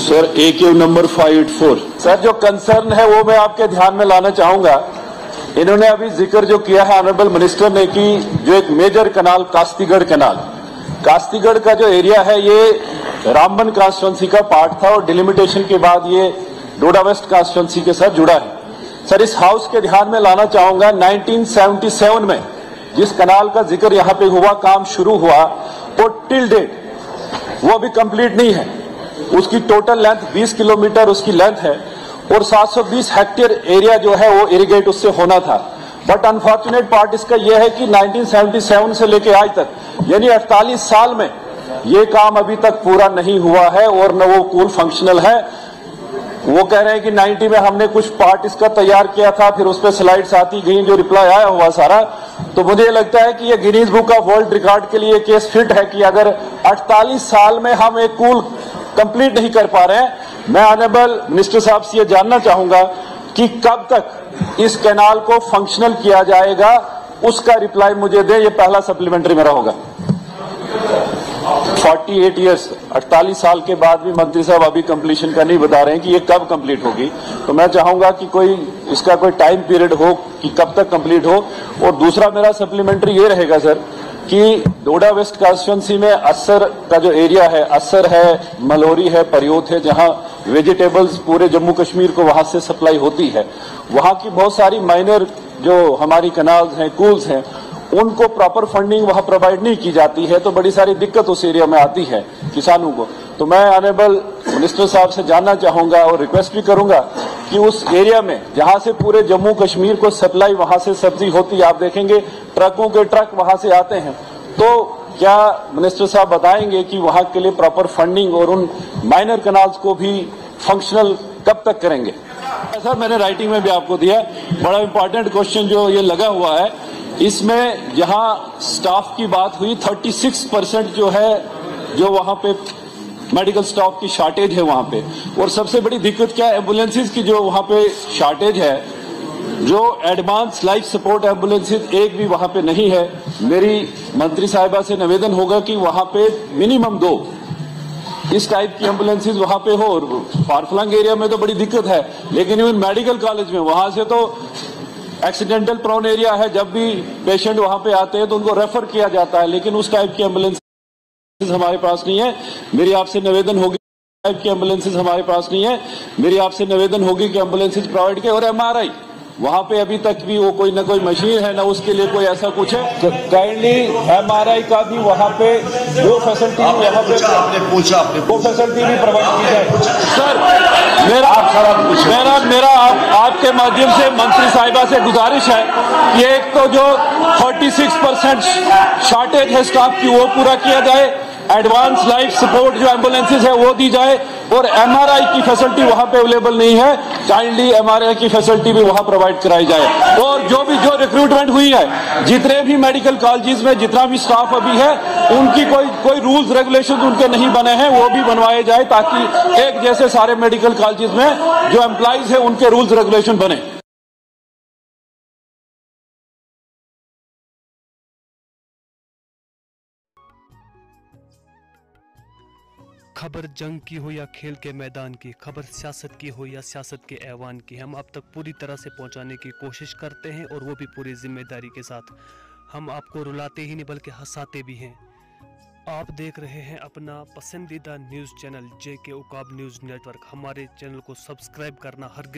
Sir AQ number 584। Sir जो concern है वो मैं आपके ध्यान में लाना चाहूंगा। इन्होंने अभी जिक्र जो किया है ऑनरेबल मिनिस्टर ने कि जो एक मेजर कनाल कास्तीगढ़ का जो एरिया है ये रामबन कॉन्स्टिट्यूंसी का पार्ट था और डिलिमिटेशन के बाद ये डोडा वेस्ट कॉन्स्टिट्यूंसी के साथ जुड़ा है। सर इस हाउस के ध्यान में लाना चाहूंगा 1977 में जिस कनाल का जिक्र यहाँ पे हुआ, काम शुरू हुआ, वो टिल डेट वो अभी कंप्लीट नहीं है। उसकी टोटल लेंथ 20 किलोमीटर उसकी लेंथ है और 720 हेक्टेयर एरिया जो है वो इरिगेट उससे होना था। बट अनफॉर्चुनेट पार्ट इसका यह है कि 1977 से लेके आज तक यानी 48 साल में ये काम अभी तक पूरा नहीं हुआ है और न वो कूल फंक्शनल है। वो कह रहे हैं कि 90 में हमने कुछ पार्ट इसका तैयार किया था, फिर उस पर स्लाइड्स आती गई, जो रिप्लाई आया हुआ सारा। तो मुझे लगता है कि ये Guinness book of world record के लिए केस फिट है कि अगर 48 साल में हम एक कूल कंप्लीट नहीं कर पा रहे हैं। मैं ऑनरेबल मिनिस्टर साहब से ये जानना चाहूंगा कि कब तक इस कैनाल को फंक्शनल किया जाएगा, उसका रिप्लाई मुझे दें। ये पहला सप्लीमेंट्री मेरा होगा। 48 ईयर्स 48 साल के बाद भी मंत्री साहब अभी कंप्लीशन का नहीं बता रहे हैं कि ये कब कंप्लीट होगी। तो मैं चाहूंगा कि कोई इसका कोई टाइम पीरियड हो कि कब तक कंप्लीट हो। और दूसरा मेरा सप्लीमेंट्री ये रहेगा सर कि डोडा वेस्ट कॉन्स्टिट्यूंसी में असर का जो एरिया है, असर है, मलोरी है, परियोत है, जहां वेजिटेबल्स पूरे जम्मू कश्मीर को वहां से सप्लाई होती है। वहां की बहुत सारी माइनर जो हमारी कनाल्स हैं, कूल्स हैं, उनको प्रॉपर फंडिंग वहां प्रोवाइड नहीं की जाती है, तो बड़ी सारी दिक्कत उस एरिया में आती है किसानों को। तो मैं ऑनरेबल मिनिस्टर साहब से जानना चाहूंगा और रिक्वेस्ट भी करूंगा कि उस एरिया में जहां से पूरे जम्मू कश्मीर को सप्लाई वहां से सब्जी होती है, आप देखेंगे ट्रकों के ट्रक वहां से आते हैं, तो क्या मिनिस्टर साहब बताएंगे कि वहां के लिए प्रॉपर फंडिंग और उन माइनर कनाल्स को भी फंक्शनल कब तक करेंगे? सर मैंने राइटिंग में भी आपको दिया। बड़ा इंपॉर्टेंट क्वेश्चन जो ये लगा हुआ है, इसमें जहां स्टाफ की बात हुई 36% जो है, जो वहां पे मेडिकल स्टाफ की शॉर्टेज है वहां पे। और सबसे बड़ी दिक्कत क्या है, एम्बुलेंसेज की जो वहां पे शॉर्टेज है, जो एडवांस लाइफ सपोर्ट एम्बुलेंसेज एक भी वहां पे नहीं है। मेरी मंत्री साहिबा से निवेदन होगा कि वहां पे मिनिमम 2 इस टाइप की एम्बुलेंसेज वहां पे हो। और फारफलंग एरिया में तो बड़ी दिक्कत है, लेकिन इवन मेडिकल कॉलेज में वहां से तो एक्सीडेंटल प्रोन एरिया है, जब भी पेशेंट वहां पे आते हैं तो उनको रेफर किया जाता है, लेकिन उस टाइप की एम्बुलेंस हमारे पास नहीं है। मेरी आपसे निवेदन होगी टाइप की एम्बुलेंसेज हमारे पास नहीं है। मेरी आपसे निवेदन होगी कि एम्बुलेंसेज प्रोवाइड करें। और MRI वहां पे अभी तक भी वो कोई ना कोई मशीन है ना उसके लिए कोई ऐसा कुछ है। काइंडली MRI का भी वहां पे वो फैसिलिटी वो फैसिलिटी भी प्रोवाइड की जाए। सर मेरा आपके माध्यम से मंत्री साहिबा से गुजारिश है कि एक तो जो 36% शॉर्टेज है स्टाफ की वो पूरा किया जाए, एडवांस लाइफ सपोर्ट जो एम्बुलेंसेज है वो दी जाए, और MRI की फैसिलिटी वहां पे अवेलेबल नहीं है, काइंडली MRI की फैसिलिटी भी वहां प्रोवाइड कराई जाए। और जो रिक्रूटमेंट हुई है, जितने भी मेडिकल कॉलेजेस में जितना भी स्टाफ अभी है, उनकी कोई रूल्स रेगुलेशन उनके नहीं बने हैं, वो भी बनवाए जाए ताकि एक जैसे सारे मेडिकल कॉलेजेस में जो एम्प्लॉइज है उनके रूल्स रेगुलेशन बने। खबर जंग की हो या खेल के मैदान की, खबर सियासत की हो या सियासत के ऐवान की, हम आप तक पूरी तरह से पहुंचाने की कोशिश करते हैं, और वो भी पूरी जिम्मेदारी के साथ। हम आपको रुलाते ही नहीं बल्कि हंसाते भी हैं। आप देख रहे हैं अपना पसंदीदा news channel JK Uqab news network. हमारे चैनल को सब्सक्राइब करना हरगिज़